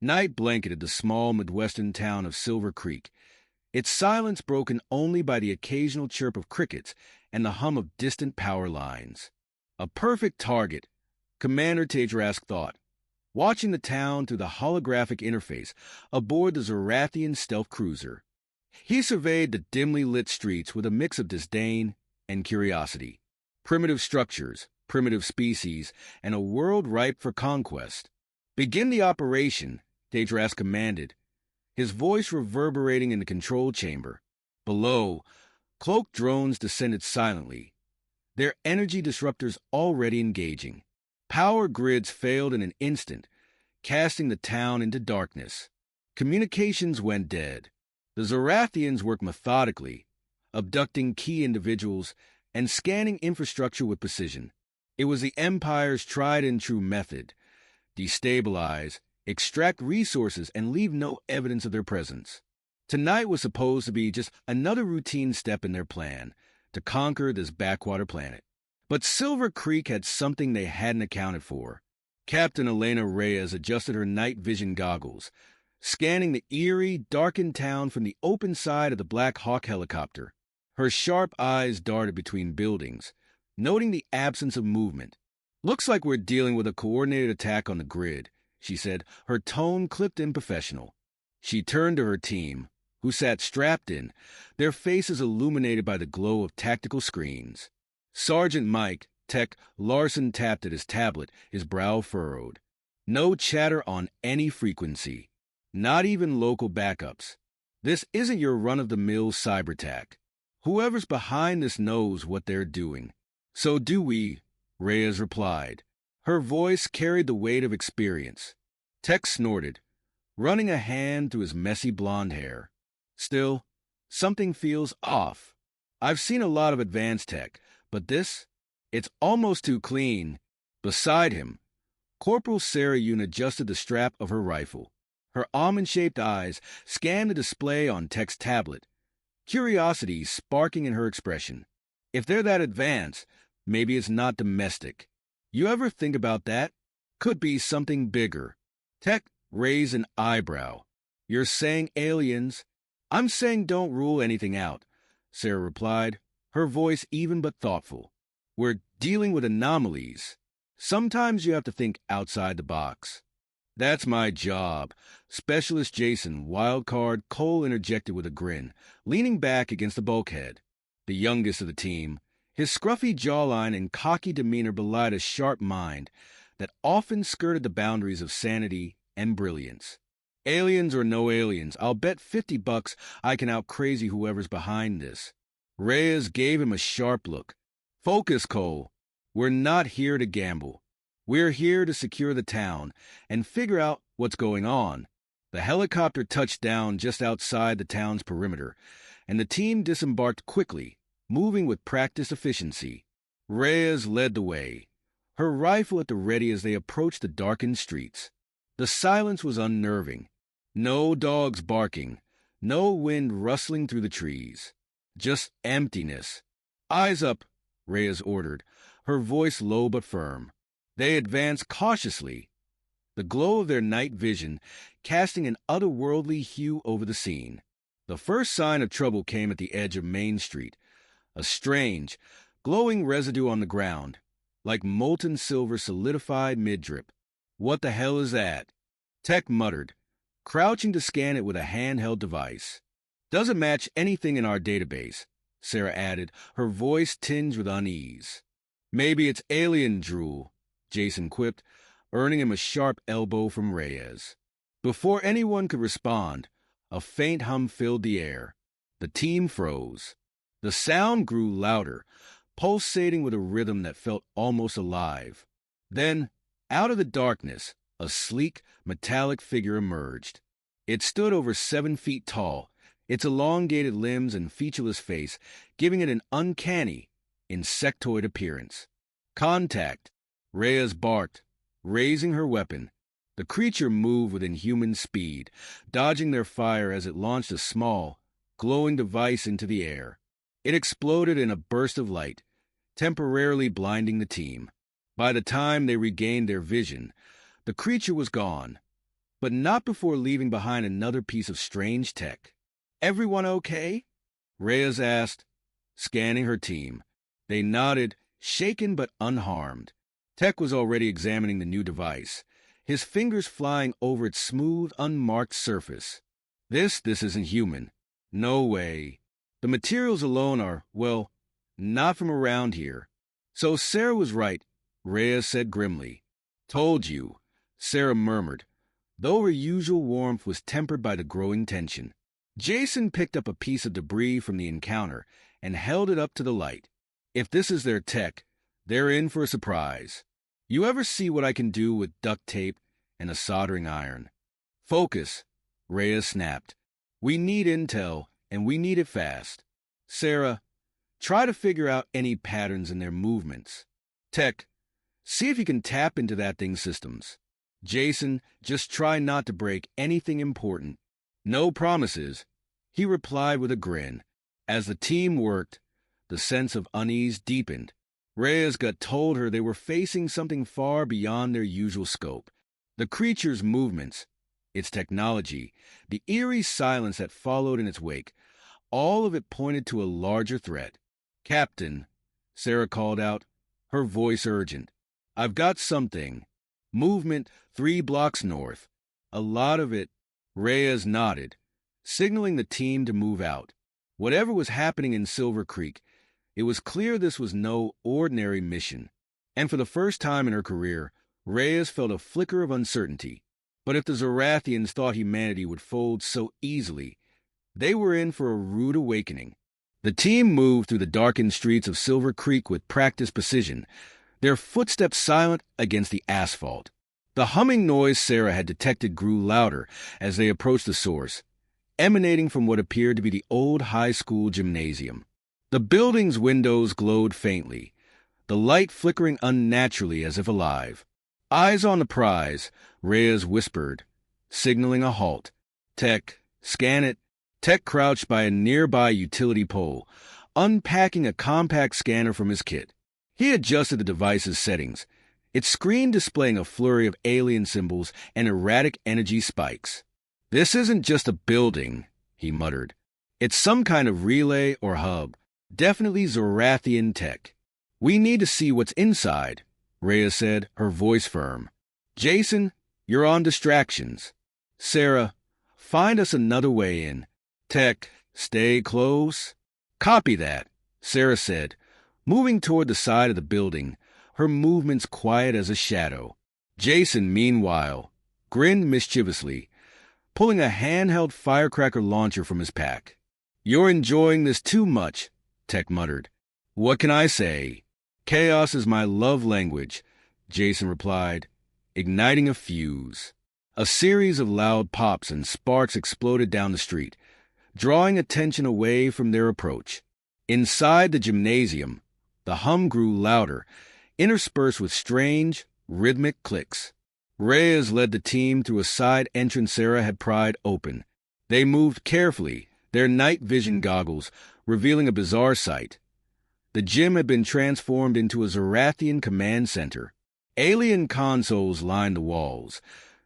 Night blanketed the small Midwestern town of Silver Creek, its silence broken only by the occasional chirp of crickets and the hum of distant power lines. A perfect target, Commander Tedrask thought, watching the town through the holographic interface aboard the Zorathian stealth cruiser. He surveyed the dimly lit streets with a mix of disdain and curiosity. Primitive structures, primitive species, and a world ripe for conquest. "Begin the operation," Tedrask commanded, his voice reverberating in the control chamber. Below, cloaked drones descended silently, their energy disruptors already engaging. Power grids failed in an instant, casting the town into darkness. Communications went dead. The Zorathians worked methodically, abducting key individuals and scanning infrastructure with precision. It was the Empire's tried-and-true method: destabilize, extract resources, and leave no evidence of their presence. Tonight was supposed to be just another routine step in their plan to conquer this backwater planet. But Silver Creek had something they hadn't accounted for. Captain Elena Reyes adjusted her night vision goggles, scanning the eerie, darkened town from the open side of the Black Hawk helicopter. Her sharp eyes darted between buildings, noting the absence of movement. "Looks like we're dealing with a coordinated attack on the grid," she said, her tone clipped and professional. She turned to her team, who sat strapped in, their faces illuminated by the glow of tactical screens. Sergeant Mike, Tech Larson, tapped at his tablet, his brow furrowed. No chatter on any frequency. Not even local backups. This isn't your run-of-the-mill cyber attack. Whoever's behind this knows what they're doing. "So do we," Reyes replied. Her voice carried the weight of experience. Tech snorted, running a hand through his messy blonde hair. "Still, something feels off. I've seen a lot of advanced tech, but this, it's almost too clean." Beside him, Corporal Sarah Yoon adjusted the strap of her rifle. Her almond-shaped eyes scanned the display on Tech's tablet, curiosity sparking in her expression. If they're that advanced, maybe it's not domestic. You ever think about that? Could be something bigger. Tech raised an eyebrow. "You're saying aliens?" "I'm saying don't rule anything out," Sarah replied, her voice even but thoughtful. "We're dealing with anomalies. Sometimes you have to think outside the box." "That's my job," Specialist Jason Wildcard Cole interjected with a grin, leaning back against the bulkhead. The youngest of the team, his scruffy jawline and cocky demeanor belied a sharp mind that often skirted the boundaries of sanity and brilliance. "Aliens or no aliens, I'll bet $50 I can out-crazy whoever's behind this." Reyes gave him a sharp look. "Focus, Cole. We're not here to gamble. We're here to secure the town and figure out what's going on." The helicopter touched down just outside the town's perimeter, and the team disembarked quickly, moving with practiced efficiency. Reyes led the way, her rifle at the ready as they approached the darkened streets. The silence was unnerving. No dogs barking, no wind rustling through the trees. Just emptiness. "Eyes up," Reyes ordered, her voice low but firm. They advanced cautiously, the glow of their night vision casting an otherworldly hue over the scene. The first sign of trouble came at the edge of Main Street, a strange, glowing residue on the ground, like molten silver solidified mid-drip. "What the hell is that?" Tech muttered, crouching to scan it with a handheld device. "Doesn't match anything in our database," Sarah added, her voice tinged with unease. "Maybe it's alien drool," Jason quipped, earning him a sharp elbow from Reyes. Before anyone could respond, a faint hum filled the air. The team froze. The sound grew louder, pulsating with a rhythm that felt almost alive. Then, out of the darkness, a sleek, metallic figure emerged. It stood over 7 feet tall, its elongated limbs and featureless face giving it an uncanny, insectoid appearance. "Contact!" Reyes barked, raising her weapon. The creature moved with inhuman speed, dodging their fire as it launched a small, glowing device into the air. It exploded in a burst of light, temporarily blinding the team. By the time they regained their vision, the creature was gone, but not before leaving behind another piece of strange tech. "Everyone okay?" Reyes asked, scanning her team. They nodded, shaken but unharmed. Tech was already examining the new device, his fingers flying over its smooth, unmarked surface. This isn't human. No way. The materials alone are, well, not from around here." "So Sarah was right," Reyes said grimly. "Told you," Sarah murmured, though her usual warmth was tempered by the growing tension. Jason picked up a piece of debris from the encounter and held it up to the light. "If this is their tech, they're in for a surprise. You ever see what I can do with duct tape and a soldering iron?" "Focus," Reyes snapped. "We need intel, and we need it fast. Sarah, try to figure out any patterns in their movements. Tech, see if you can tap into that thing's systems. Jason, just try not to break anything important." "No promises," he replied with a grin. As the team worked, the sense of unease deepened. Reyes gut told her they were facing something far beyond their usual scope. The creature's movements, its technology, the eerie silence that followed in its wake, all of it pointed to a larger threat. "Captain," Sarah called out, her voice urgent, "I've got something. Movement 3 blocks north. A lot of it." Reyes nodded, signaling the team to move out. Whatever was happening in Silver Creek, it was clear this was no ordinary mission. And for the first time in her career, Reyes felt a flicker of uncertainty. But if the Zorathians thought humanity would fold so easily, they were in for a rude awakening. The team moved through the darkened streets of Silver Creek with practiced precision, their footsteps silent against the asphalt. The humming noise Sarah had detected grew louder as they approached the source, emanating from what appeared to be the old high school gymnasium. The building's windows glowed faintly, the light flickering unnaturally as if alive. "Eyes on the prize," Reyes whispered, signaling a halt. "Tech, scan it." Tech crouched by a nearby utility pole, unpacking a compact scanner from his kit. He adjusted the device's settings, its screen displaying a flurry of alien symbols and erratic energy spikes. "This isn't just a building," he muttered. "It's some kind of relay or hub. Definitely Zorathian tech." "We need to see what's inside," Rhea said, her voice firm. "Jason, you're on distractions. Sarah, find us another way in. Tech, stay close." "Copy that," Sarah said, moving toward the side of the building, her movements quiet as a shadow. Jason, meanwhile, grinned mischievously, pulling a handheld firecracker launcher from his pack. "You're enjoying this too much," Tech muttered. "What can I say? Chaos is my love language," Jason replied, igniting a fuse. A series of loud pops and sparks exploded down the street, drawing attention away from their approach. Inside the gymnasium, the hum grew louder, interspersed with strange, rhythmic clicks. Reyes led the team through a side entrance Sarah had pried open. They moved carefully, their night vision goggles revealing a bizarre sight. The gym had been transformed into a Zorathian command center. Alien consoles lined the walls,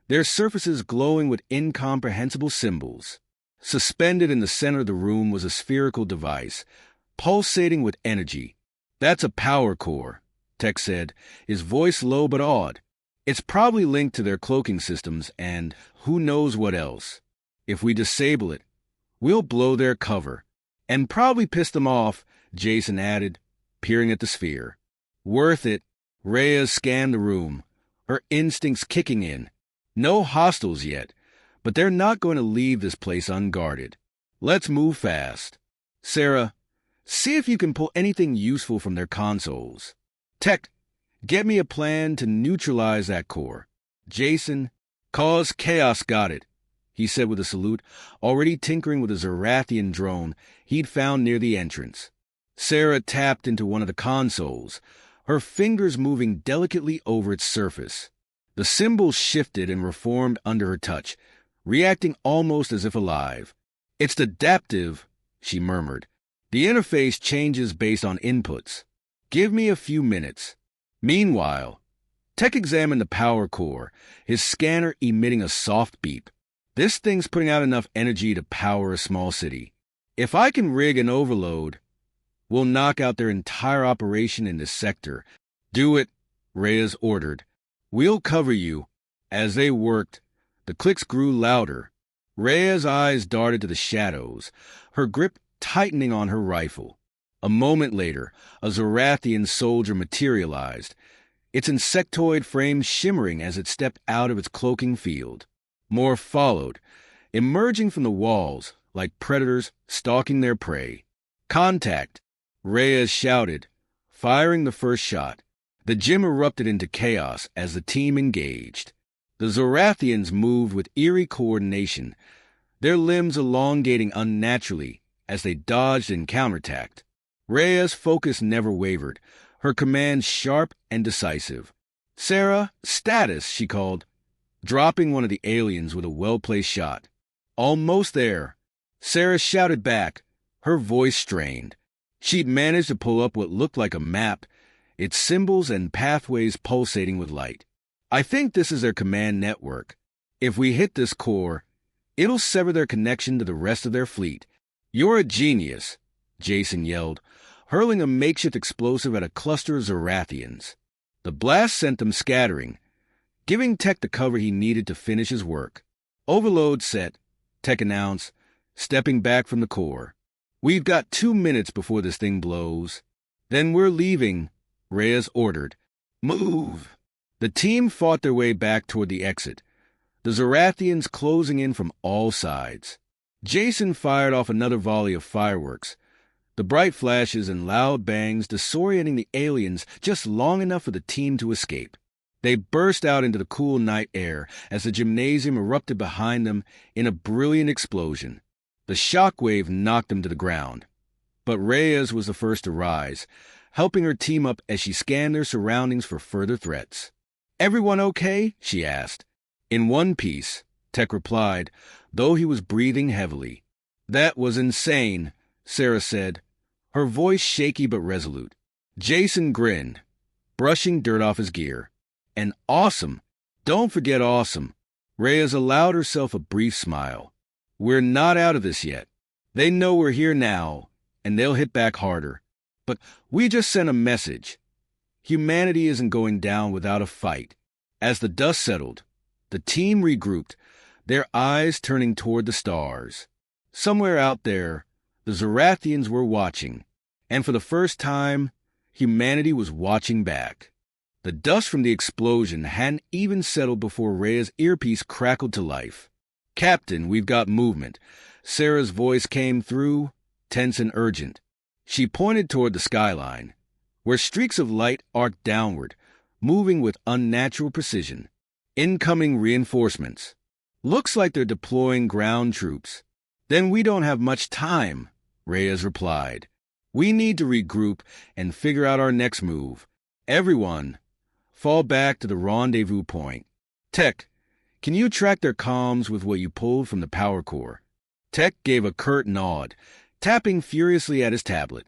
their surfaces glowing with incomprehensible symbols. Suspended in the center of the room was a spherical device, pulsating with energy. "That's a power core," Tech said, his voice low but awed. "It's probably linked to their cloaking systems and who knows what else. If we disable it, we'll blow their cover. And probably piss them off," Jason added, peering at the sphere. "Worth it." Rhea scanned the room, her instincts kicking in. No hostiles yet, but they're not going to leave this place unguarded. Let's move fast. Sarah, see if you can pull anything useful from their consoles. Tech, get me a plan to neutralize that core. Jason, cause chaos, got it, he said with a salute, already tinkering with a Zorathian drone he'd found near the entrance. Sarah tapped into one of the consoles, her fingers moving delicately over its surface. The symbols shifted and reformed under her touch, reacting almost as if alive. "It's adaptive," she murmured. "The interface changes based on inputs. Give me a few minutes." Meanwhile, Tech examined the power core, his scanner emitting a soft beep. This thing's putting out enough energy to power a small city. If I can rig an overload, we'll knock out their entire operation in this sector. Do it, Reyes ordered. We'll cover you. As they worked, the clicks grew louder. Reyes' eyes darted to the shadows, her grip tightening on her rifle. A moment later, a Zorathian soldier materialized, its insectoid frame shimmering as it stepped out of its cloaking field. More followed, emerging from the walls like predators stalking their prey. Contact, Reyes shouted, firing the first shot. The gym erupted into chaos as the team engaged. The Zorathians moved with eerie coordination, their limbs elongating unnaturally as they dodged and counterattacked. Rhea's focus never wavered, her commands sharp and decisive. "Sarah, status," she called, dropping one of the aliens with a well-placed shot. "Almost there." Sarah shouted back, her voice strained. She'd managed to pull up what looked like a map, its symbols and pathways pulsating with light. "I think this is their command network. If we hit this core, it'll sever their connection to the rest of their fleet." "You're a genius," Jason yelled, hurling a makeshift explosive at a cluster of Zorathians. The blast sent them scattering, giving Tech the cover he needed to finish his work. "Overload set," Tech announced, stepping back from the core. "We've got 2 minutes before this thing blows." "Then we're leaving," Reyes ordered. "Move." The team fought their way back toward the exit, the Zorathians closing in from all sides. Jason fired off another volley of fireworks, the bright flashes and loud bangs disorienting the aliens just long enough for the team to escape. They burst out into the cool night air as the gymnasium erupted behind them in a brilliant explosion. The shockwave knocked them to the ground. But Reyes was the first to rise, helping her team up as she scanned their surroundings for further threats. "Everyone okay?" she asked. "In one piece," Tech replied, though he was breathing heavily. "That was insane," Sarah said, her voice shaky but resolute. Jason grinned, brushing dirt off his gear. "And awesome. Don't forget awesome." Reyes allowed herself a brief smile. "We're not out of this yet. They know we're here now, and they'll hit back harder. But we just sent a message. Humanity isn't going down without a fight." As the dust settled, the team regrouped, their eyes turning toward the stars. Somewhere out there, the Zorathians were watching, and for the first time, humanity was watching back. The dust from the explosion hadn't even settled before Rhea's earpiece crackled to life. "Captain, we've got movement." Sarah's voice came through, tense and urgent. She pointed toward the skyline, where streaks of light arced downward, moving with unnatural precision. "Incoming reinforcements. Looks like they're deploying ground troops." "Then we don't have much time," Reyes replied. "We need to regroup and figure out our next move. Everyone, fall back to the rendezvous point. Tech, can you track their comms with what you pulled from the power core?" Tech gave a curt nod, tapping furiously at his tablet.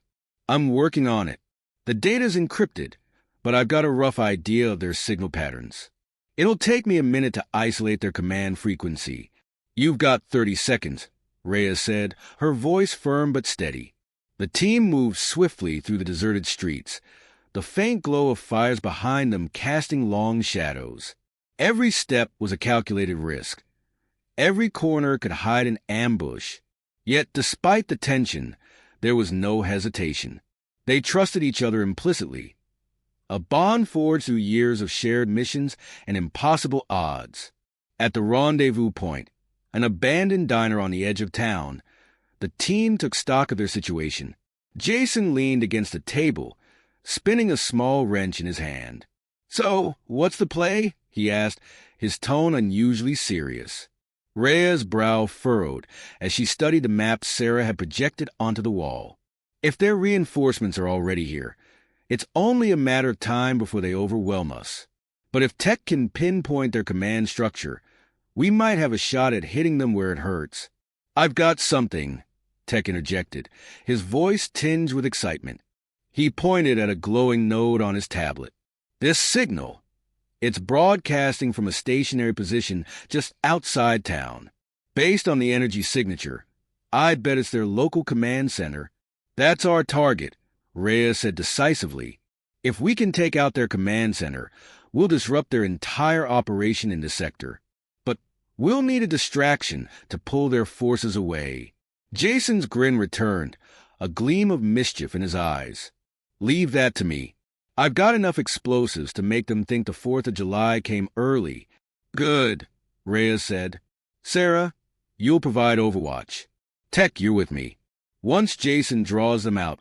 "I'm working on it. The data's encrypted, but I've got a rough idea of their signal patterns. It'll take me a minute to isolate their command frequency." "You've got 30 seconds, Reyes said, her voice firm but steady. The team moved swiftly through the deserted streets, the faint glow of fires behind them casting long shadows. Every step was a calculated risk. Every corner could hide an ambush. Yet, despite the tension, there was no hesitation. They trusted each other implicitly, a bond forged through years of shared missions and impossible odds. At the rendezvous point, an abandoned diner on the edge of town, the team took stock of their situation. Jason leaned against a table, spinning a small wrench in his hand. "So, what's the play?" he asked, his tone unusually serious. Rhea's brow furrowed as she studied the map Sarah had projected onto the wall. "If their reinforcements are already here, it's only a matter of time before they overwhelm us. But if Tech can pinpoint their command structure, we might have a shot at hitting them where it hurts." "I've got something," Tech interjected, his voice tinged with excitement. He pointed at a glowing node on his tablet. "This signal, It's broadcasting from a stationary position just outside town. Based on the energy signature, I'd bet it's their local command center. That's our target, Reyes said decisively. If we can take out their command center, we'll disrupt their entire operation in the sector. But we'll need a distraction to pull their forces away. Jason's grin returned, a gleam of mischief in his eyes. Leave that to me. I've got enough explosives to make them think the 4th of July came early. Good, Reyes said. Sarah, you'll provide overwatch. Tech, you're with me. Once Jason draws them out,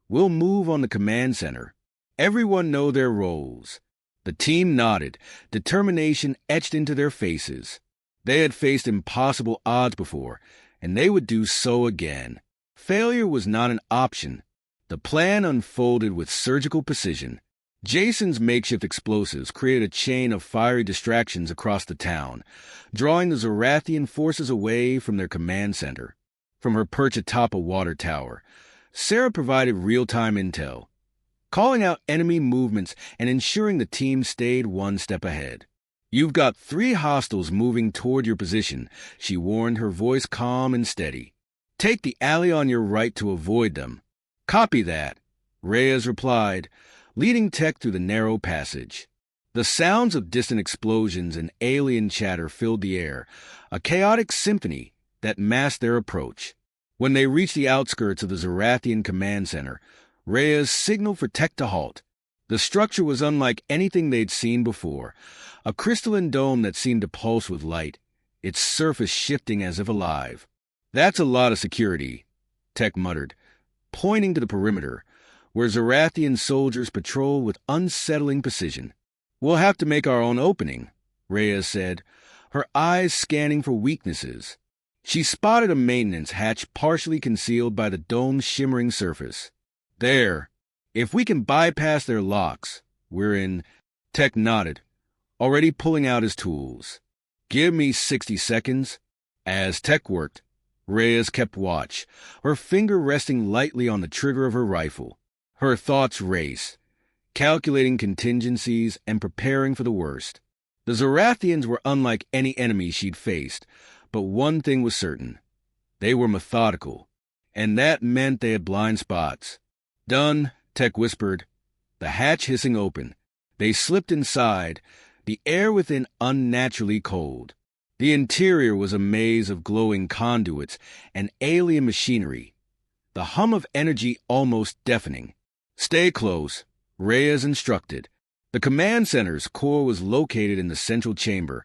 we'll move on the command center. Everyone know their roles. The team nodded, determination etched into their faces. They had faced impossible odds before, and they would do so again. Failure was not an option. The plan unfolded with surgical precision. Jason's makeshift explosives created a chain of fiery distractions across the town, drawing the Zorathian forces away from their command center. From her perch atop a water tower, Sarah provided real-time intel, calling out enemy movements and ensuring the team stayed one step ahead. You've got 3 hostiles moving toward your position, she warned, her voice calm and steady. Take the alley on your right to avoid them. Copy that, Reyes replied, leading Tech through the narrow passage. The sounds of distant explosions and alien chatter filled the air, a chaotic symphony that masked their approach. When they reached the outskirts of the Zorathian command center, Reyes signaled for Tech to halt. The structure was unlike anything they'd seen before, a crystalline dome that seemed to pulse with light, its surface shifting as if alive. That's a lot of security, Tech muttered, pointing to the perimeter, where Zorathian soldiers patrol with unsettling precision. We'll have to make our own opening, Reyes said, her eyes scanning for weaknesses. She spotted a maintenance hatch partially concealed by the dome's shimmering surface. There. If we can bypass their locks, we're in. Tech nodded, already pulling out his tools. Give me 60 seconds. As Tech worked, Reyes kept watch, her finger resting lightly on the trigger of her rifle. Her thoughts raced, calculating contingencies and preparing for the worst. The Zorathians were unlike any enemy she'd faced, but one thing was certain. They were methodical, and that meant they had blind spots. Done, Tech whispered, the hatch hissing open. They slipped inside, the air within unnaturally cold. The interior was a maze of glowing conduits and alien machinery, the hum of energy almost deafening. Stay close, Reyes instructed. The command center's core was located in the central chamber,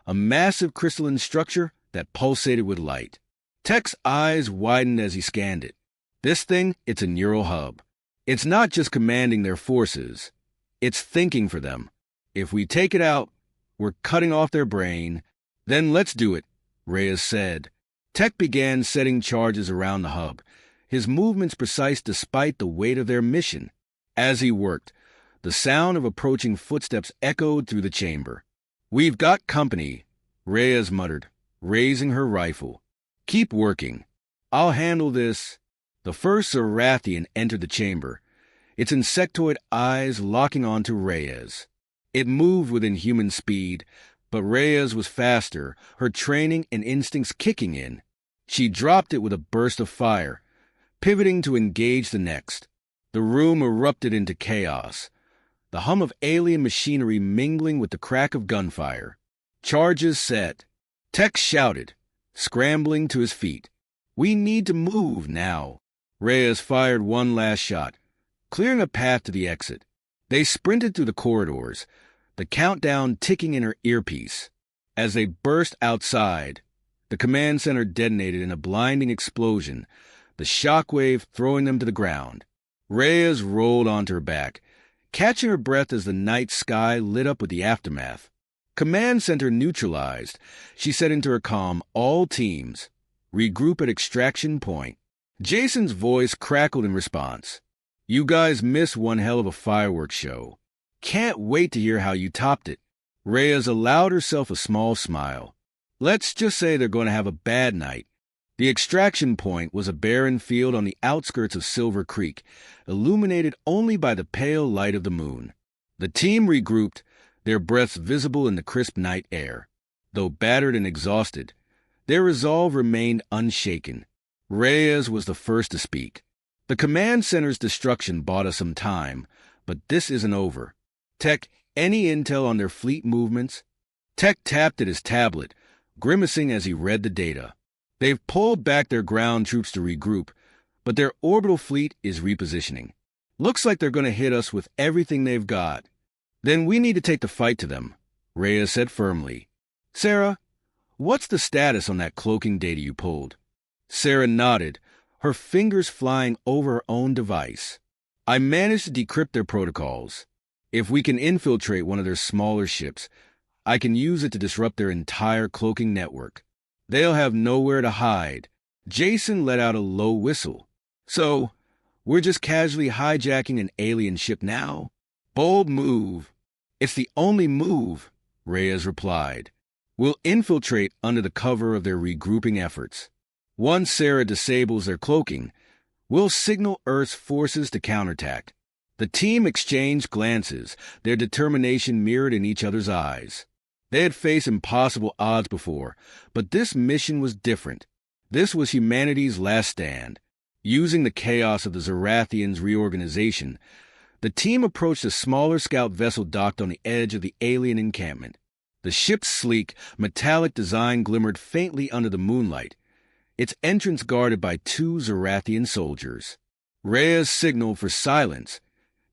a massive crystalline structure that pulsated with light. Tech's eyes widened as he scanned it. This thing, it's a neural hub. It's not just commanding their forces. It's thinking for them. If we take it out, we're cutting off their brain. Then let's do it, Reyes said. Tech began setting charges around the hub, his movements precise despite the weight of their mission. As he worked, the sound of approaching footsteps echoed through the chamber. We've got company, Reyes muttered, raising her rifle. Keep working. I'll handle this. The first Zorathian entered the chamber, its insectoid eyes locking onto Reyes. It moved within human speed, but Reyes was faster, her training and instincts kicking in. She dropped it with a burst of fire, pivoting to engage the next. The room erupted into chaos, the hum of alien machinery mingling with the crack of gunfire. Charges set. Tech shouted, scrambling to his feet. We need to move now. Reyes fired one last shot, clearing a path to the exit. They sprinted through the corridors, the countdown ticking in her earpiece. As they burst outside, the command center detonated in a blinding explosion, the shockwave throwing them to the ground. Reyes rolled onto her back, catching her breath as the night sky lit up with the aftermath. Command center neutralized, she said into her comm, all teams, regroup at extraction point. Jason's voice crackled in response. You guys missed one hell of a fireworks show. Can't wait to hear how you topped it. Reyes allowed herself a small smile. Let's just say they're going to have a bad night. The extraction point was a barren field on the outskirts of Silver Creek, illuminated only by the pale light of the moon. The team regrouped, their breaths visible in the crisp night air. Though battered and exhausted, their resolve remained unshaken. Reyes was the first to speak. The command center's destruction bought us some time, but this isn't over. Tech, any intel on their fleet movements? Tech tapped at his tablet, grimacing as he read the data. They've pulled back their ground troops to regroup, but their orbital fleet is repositioning. Looks like they're going to hit us with everything they've got. Then we need to take the fight to them, Reyes said firmly. Sarah, what's the status on that cloaking data you pulled? Sarah nodded, her fingers flying over her own device. I managed to decrypt their protocols. If we can infiltrate one of their smaller ships, I can use it to disrupt their entire cloaking network. They'll have nowhere to hide. Jason let out a low whistle. So, we're just casually hijacking an alien ship now? Bold move. It's the only move, Reyes replied. We'll infiltrate under the cover of their regrouping efforts. Once Sarah disables their cloaking, we'll signal Earth's forces to counterattack. The team exchanged glances, their determination mirrored in each other's eyes. They had faced impossible odds before, but this mission was different. This was humanity's last stand. Using the chaos of the Zorathians' reorganization, the team approached a smaller scout vessel docked on the edge of the alien encampment. The ship's sleek, metallic design glimmered faintly under the moonlight, its entrance guarded by 2 Zorathian soldiers. Reyes signaled for silence,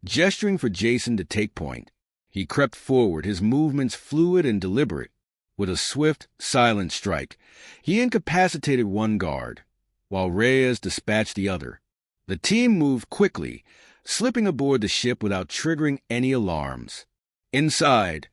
gesturing for Jason to take point. He crept forward, his movements fluid and deliberate. With a swift, silent strike, he incapacitated one guard, while Reyes dispatched the other. The team moved quickly, slipping aboard the ship without triggering any alarms. Inside,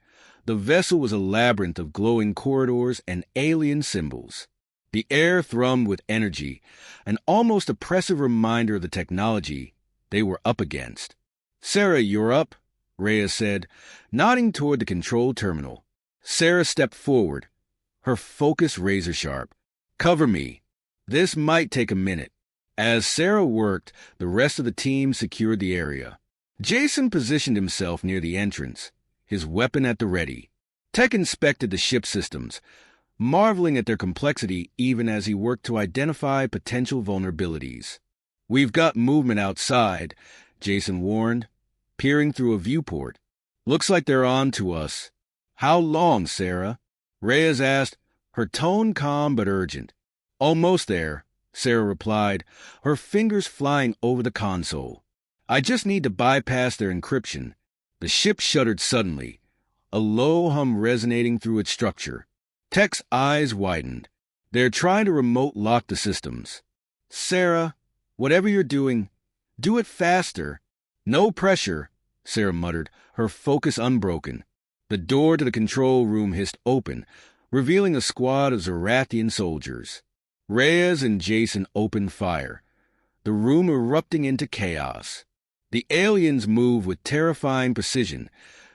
the vessel was a labyrinth of glowing corridors and alien symbols. The air thrummed with energy, an almost oppressive reminder of the technology they were up against. Sarah, you're up, Reyes said, nodding toward the control terminal. Sarah stepped forward, her focus razor-sharp. Cover me. This might take a minute. As Sarah worked, the rest of the team secured the area. Jason positioned himself near the entrance, his weapon at the ready. Tech inspected the ship systems, marveling at their complexity even as he worked to identify potential vulnerabilities. We've got movement outside, Jason warned, peering through a viewport. Looks like they're on to us. How long, Sarah? Reyes asked, her tone calm but urgent. Almost there, Sarah replied, her fingers flying over the console. I just need to bypass their encryption. The ship shuddered suddenly, a low hum resonating through its structure. Tech's eyes widened. They're trying to remote lock the systems. Sarah, whatever you're doing, do it faster. No pressure, Sarah muttered, her focus unbroken. The door to the control room hissed open, revealing a squad of Zorathian soldiers. Reyes and Jason opened fire, the room erupting into chaos. The aliens moved with terrifying precision,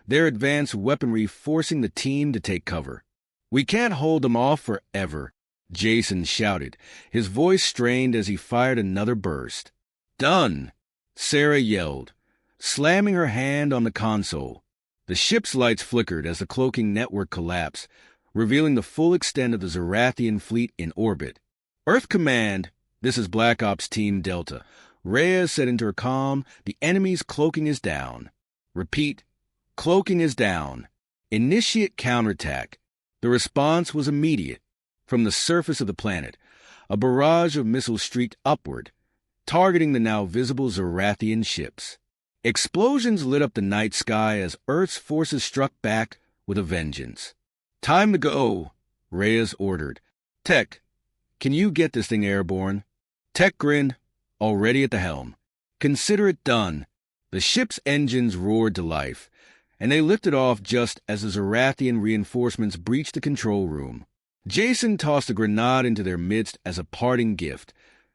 their advanced weaponry forcing the team to take cover. We can't hold them off forever, Jason shouted, his voice strained as he fired another burst. Done, Sarah yelled, slamming her hand on the console. The ship's lights flickered as the cloaking network collapsed, revealing the full extent of the Zorathian fleet in orbit. Earth Command, this is Black Ops Team Delta. Reyes said into her comm, the enemy's cloaking is down. Repeat, cloaking is down. Initiate counterattack. The response was immediate. From the surface of the planet, a barrage of missiles streaked upward, targeting the now visible Zorathian ships. Explosions lit up the night sky as Earth's forces struck back with a vengeance. Time to go, Reyes ordered. Tech, can you get this thing airborne? Tech grinned, already at the helm. Consider it done. The ship's engines roared to life, and they lifted off just as the Zorathian reinforcements breached the control room. Jason tossed a grenade into their midst as a parting gift,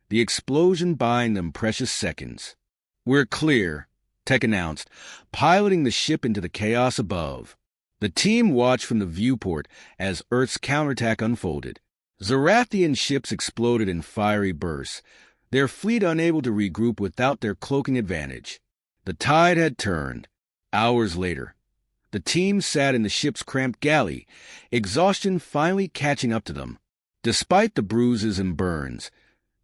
the explosion buying them precious seconds. We're clear, Tech announced, piloting the ship into the chaos above. The team watched from the viewport as Earth's counterattack unfolded. Zorathian ships exploded in fiery bursts, their fleet unable to regroup without their cloaking advantage. The tide had turned. Hours later, The team sat in the ship's cramped galley, exhaustion finally catching up to them. Despite the bruises and burns,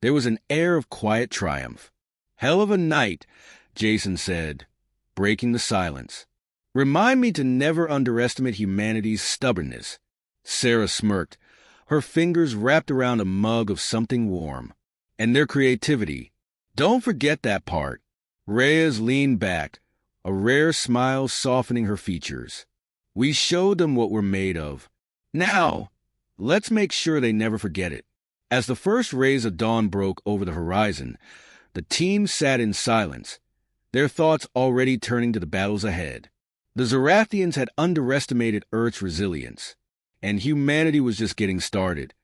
there was an air of quiet triumph. "Hell of a night," Jason said, breaking the silence. "Remind me to never underestimate humanity's stubbornness." Sarah smirked, her fingers wrapped around a mug of something warm. "And their creativity. Don't forget that part." Reyes leaned back, a rare smile softening her features. "We showed them what we're made of. Now, let's make sure they never forget it." As the first rays of dawn broke over the horizon, the team sat in silence, their thoughts already turning to the battles ahead. The Zorathians had underestimated Earth's resilience, and humanity was just getting started.